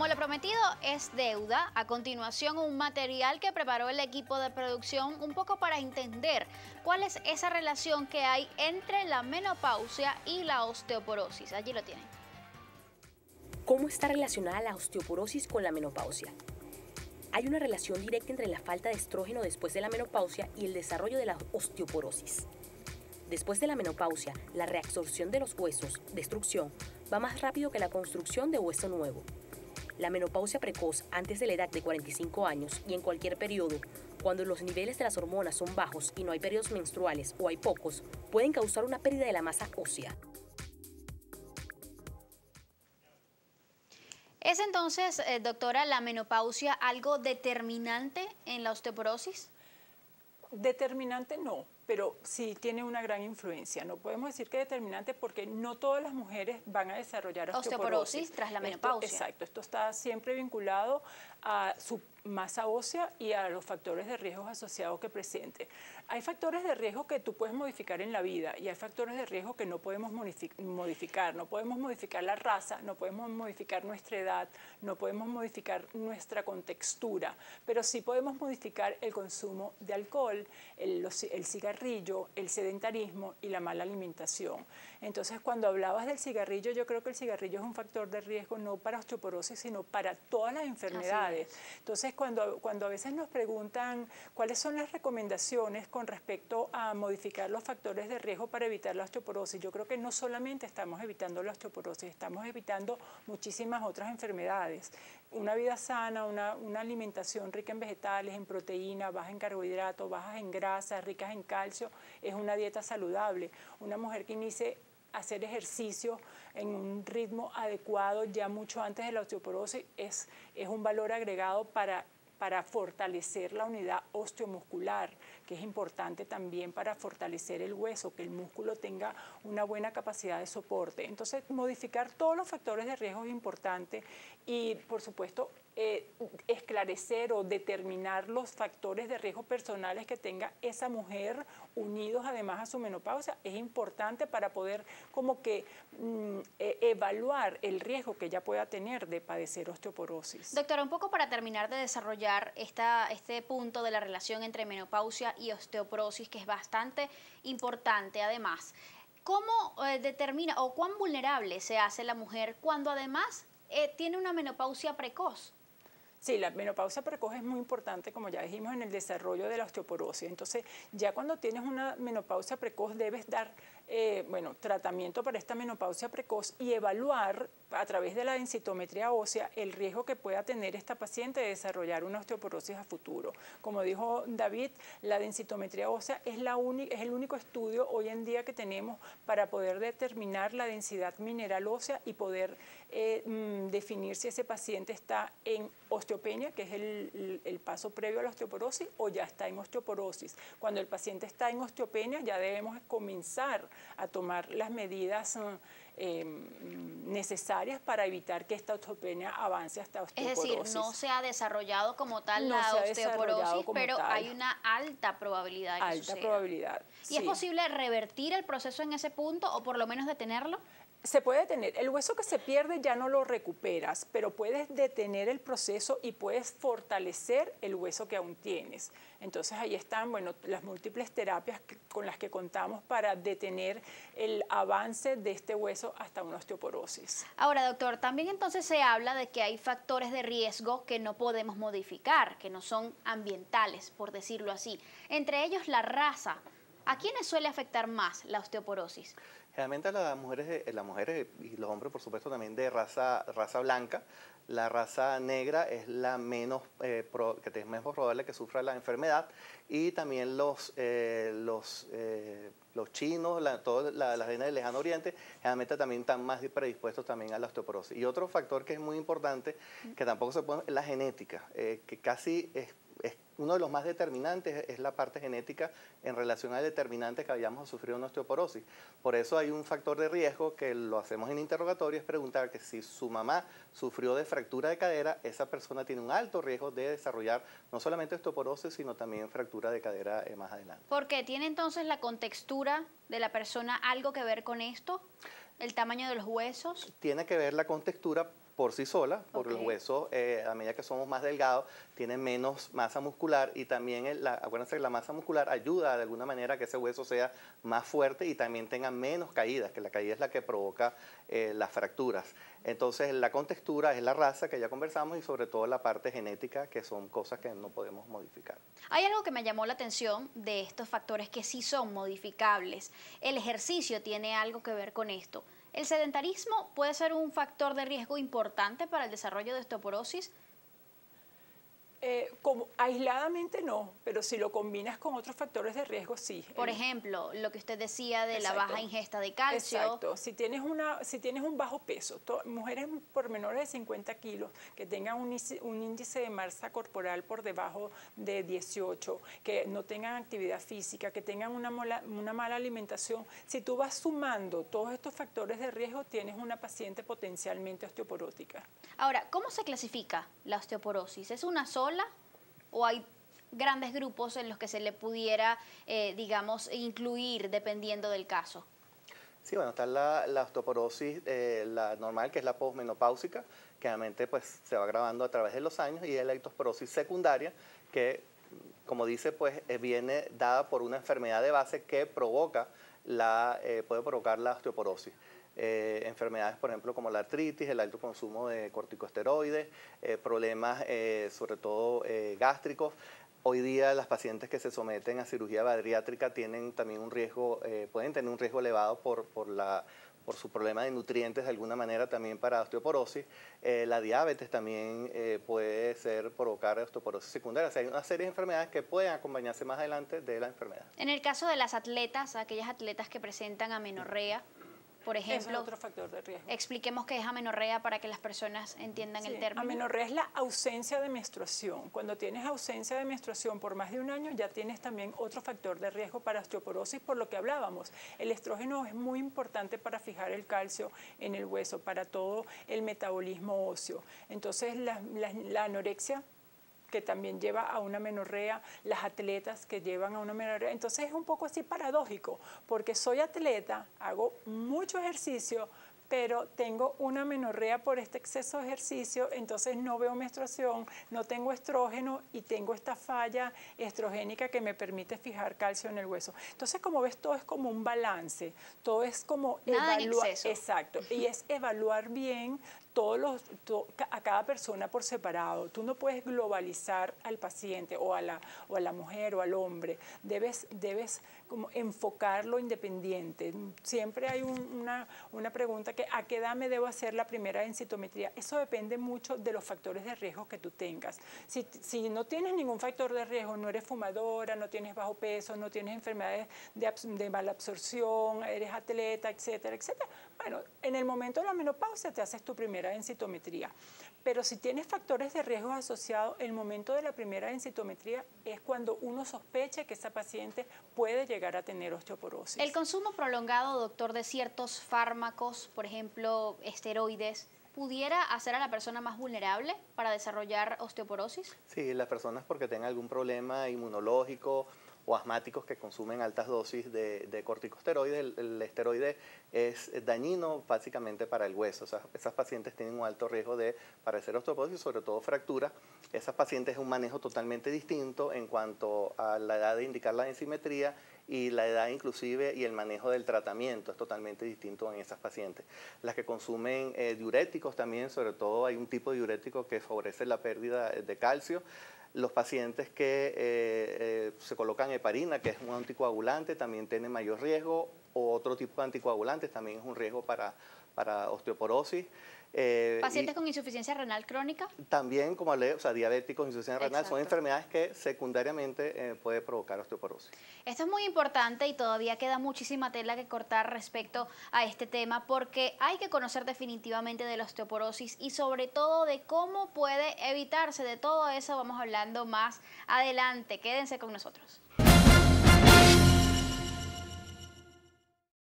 Como lo prometido es deuda, a continuación un material que preparó el equipo de producción un poco para entender cuál es esa relación que hay entre la menopausia y la osteoporosis. Allí lo tienen. ¿Cómo está relacionada la osteoporosis con la menopausia? Hay una relación directa entre la falta de estrógeno después de la menopausia y el desarrollo de la osteoporosis. Después de la menopausia, la reabsorción de los huesos, destrucción, va más rápido que la construcción de hueso nuevo. La menopausia precoz antes de la edad de 45 años y en cualquier periodo, cuando los niveles de las hormonas son bajos y no hay periodos menstruales o hay pocos, pueden causar una pérdida de la masa ósea. ¿Es entonces, doctora, la menopausia algo determinante en la osteoporosis? Determinante no, pero sí tiene una gran influencia. No podemos decir que determinante porque no todas las mujeres van a desarrollar osteoporosis Tras la menopausia. Exacto, esto está siempre vinculado a su masa ósea y a los factores de riesgo asociados que presente. Hay factores de riesgo que tú puedes modificar en la vida y hay factores de riesgo que no podemos modificar. No podemos modificar la raza, no podemos modificar nuestra edad, no podemos modificar nuestra contextura, pero sí podemos modificar el consumo de alcohol, el cigarrillo, el sedentarismo y la mala alimentación. Entonces, cuando hablabas del cigarrillo, yo creo que el cigarrillo es un factor de riesgo no para osteoporosis, sino para todas las enfermedades. Entonces, cuando a veces nos preguntan cuáles son las recomendaciones con respecto a modificar los factores de riesgo para evitar la osteoporosis, yo creo que no solamente estamos evitando la osteoporosis, estamos evitando muchísimas otras enfermedades. Una vida sana, una alimentación rica en vegetales, en proteína, baja en carbohidratos, bajas en grasas, ricas en calcio, es una dieta saludable. Una mujer que inicie hacer ejercicio en un ritmo adecuado ya mucho antes de la osteoporosis es un valor agregado para fortalecer la unidad osteomuscular, que es importante también para fortalecer el hueso, que el músculo tenga una buena capacidad de soporte. Entonces, modificar todos los factores de riesgo es importante y, por supuesto, esclarecer o determinar los factores de riesgo personales que tenga esa mujer unidos además a su menopausia es importante para poder como que evaluar el riesgo que ella pueda tener de padecer osteoporosis. Doctora, un poco para terminar de desarrollar este punto de la relación entre menopausia y osteoporosis, que es bastante importante además, ¿cómo determina o cuán vulnerable se hace la mujer cuando además tiene una menopausia precoz? Sí, la menopausia precoz es muy importante, como ya dijimos, en el desarrollo de la osteoporosis. Entonces, ya cuando tienes una menopausia precoz, debes dar tratamiento para esta menopausia precoz y evaluar a través de la densitometría ósea el riesgo que pueda tener esta paciente de desarrollar una osteoporosis a futuro. Como dijo David, la densitometría ósea es el único estudio hoy en día que tenemos para poder determinar la densidad mineral ósea y poder definir si ese paciente está en osteopenia, que es el paso previo a la osteoporosis, o ya está en osteoporosis. Cuando el paciente está en osteopenia, ya debemos comenzar a tomar las medidas necesarias para evitar que esta osteopenia avance hasta osteoporosis. Es decir, no se ha desarrollado como tal la osteoporosis, pero hay una alta probabilidad de que suceda. Alta probabilidad, ¿Y es posible revertir el proceso en ese punto o por lo menos detenerlo? Se puede detener. El hueso que se pierde ya no lo recuperas, pero puedes detener el proceso y puedes fortalecer el hueso que aún tienes. Entonces ahí están, las múltiples terapias con las que contamos para detener el avance de este hueso hasta una osteoporosis. Ahora, doctor, también entonces se habla de que hay factores de riesgo que no podemos modificar, que no son ambientales, por decirlo así. Entre ellos la raza. ¿A quiénes suele afectar más la osteoporosis? Generalmente a las mujeres y los hombres, por supuesto, también de raza blanca. La raza negra es la menos probable que sufra la enfermedad, y también los chinos, la gente del lejano oriente, generalmente también están más predispuestos también a la osteoporosis. Y otro factor que es muy importante, que tampoco se pone, es la genética, que casi es uno de los más determinantes, es la parte genética en relación al determinante que vayamos a sufrir una osteoporosis. Por eso hay un factor de riesgo que lo hacemos en interrogatorio, es preguntar que si su mamá sufrió de fractura de cadera, esa persona tiene un alto riesgo de desarrollar no solamente osteoporosis, sino también fractura de cadera más adelante. ¿Por qué? ¿Tiene entonces la contextura de la persona algo que ver con esto? ¿El tamaño de los huesos? Tiene que ver la contextura por sí sola, porque los huesos, a medida que somos más delgados, tienen menos masa muscular y también, acuérdense que la masa muscular ayuda de alguna manera a que ese hueso sea más fuerte y también tenga menos caídas, que la caída es la que provoca las fracturas. Entonces, la contextura es la raza que ya conversamos y sobre todo la parte genética, que son cosas que no podemos modificar. Hay algo que me llamó la atención de estos factores que sí son modificables. El ejercicio tiene algo que ver con esto. ¿El sedentarismo puede ser un factor de riesgo importante para el desarrollo de osteoporosis? Como aisladamente no, pero si lo combinas con otros factores de riesgo, sí. Por ejemplo, lo que usted decía de Exacto. la baja ingesta de calcio. Exacto. Si tienes un bajo peso, mujeres por menores de 50 kilos que tengan un índice de masa corporal por debajo de 18, que no tengan actividad física, que tengan una mala alimentación, si tú vas sumando todos estos factores de riesgo, tienes una paciente potencialmente osteoporótica. Ahora, ¿cómo se clasifica la osteoporosis? ¿Es una sola o hay grandes grupos en los que se le pudiera, digamos, incluir dependiendo del caso? Sí, bueno, está la osteoporosis, la normal, que es la posmenopáusica, que realmente pues, se va agravando a través de los años, y la osteoporosis secundaria, que, como dice, pues viene dada por una enfermedad de base que provoca puede provocar la osteoporosis. Enfermedades, por ejemplo, como la artritis, el alto consumo de corticosteroides, problemas sobre todo gástricos. Hoy día las pacientes que se someten a cirugía bariátrica tienen también un riesgo, pueden tener un riesgo elevado por su problema de nutrientes de alguna manera también para osteoporosis. La diabetes también puede provocar osteoporosis secundaria. O sea, hay una serie de enfermedades que pueden acompañarse más adelante de la enfermedad. En el caso de las atletas, aquellas atletas que presentan amenorrea, por ejemplo, es otro factor de riesgo. Expliquemos qué es amenorrea para que las personas entiendan el término. Amenorrea es la ausencia de menstruación. Cuando tienes ausencia de menstruación por más de un año, ya tienes también otro factor de riesgo para osteoporosis, por lo que hablábamos. El estrógeno es muy importante para fijar el calcio en el hueso, para todo el metabolismo óseo. Entonces, la anorexia, que también lleva a una amenorrea, las atletas que llevan a una amenorrea. Entonces es un poco así paradójico, porque soy atleta, hago mucho ejercicio, pero tengo una amenorrea por este exceso de ejercicio, entonces no veo menstruación, no tengo estrógeno y tengo esta falla estrogénica que me permite fijar calcio en el hueso. Entonces, como ves, todo es como un balance, todo es como evaluar. Exacto, y es evaluar bien a cada persona por separado. Tú no puedes globalizar al paciente o a la mujer o al hombre. Debes como enfocarlo independiente. Siempre hay una pregunta que ¿a qué edad me debo hacer la primera densitometría? Eso depende mucho de los factores de riesgo que tú tengas. Si no tienes ningún factor de riesgo, no eres fumadora, no tienes bajo peso, no tienes enfermedades de mala absorción, eres atleta, etcétera, etcétera. Bueno, en el momento de la menopausia te haces tu primera densitometría. Pero si tienes factores de riesgo asociados, el momento de la primera densitometría es cuando uno sospecha que esa paciente puede llegar a tener osteoporosis. El consumo prolongado, doctor, de ciertos fármacos, por ejemplo, esteroides, ¿pudiera hacer a la persona más vulnerable para desarrollar osteoporosis? Sí, las personas porque tengan algún problema inmunológico o asmáticos que consumen altas dosis de corticosteroides. El esteroide es dañino básicamente para el hueso. O sea, esas pacientes tienen un alto riesgo de padecer osteoporosis, sobre todo fracturas. Esas pacientes es un manejo totalmente distinto en cuanto a la edad de indicar la densimetría y la edad inclusive y el manejo del tratamiento es totalmente distinto en esas pacientes. Las que consumen diuréticos también, sobre todo hay un tipo de diurético que favorece la pérdida de calcio. Los pacientes que se colocan heparina, que es un anticoagulante, también tienen mayor riesgo, o otro tipo de anticoagulantes también es un riesgo para osteoporosis. ¿Pacientes con insuficiencia renal crónica? También, como hablé, o sea, diabéticos, insuficiencia renal, Exacto. son enfermedades que secundariamente puede provocar osteoporosis. Esto es muy importante y todavía queda muchísima tela que cortar respecto a este tema porque hay que conocer definitivamente de la osteoporosis y sobre todo de cómo puede evitarse. De todo eso vamos hablando más adelante. Quédense con nosotros.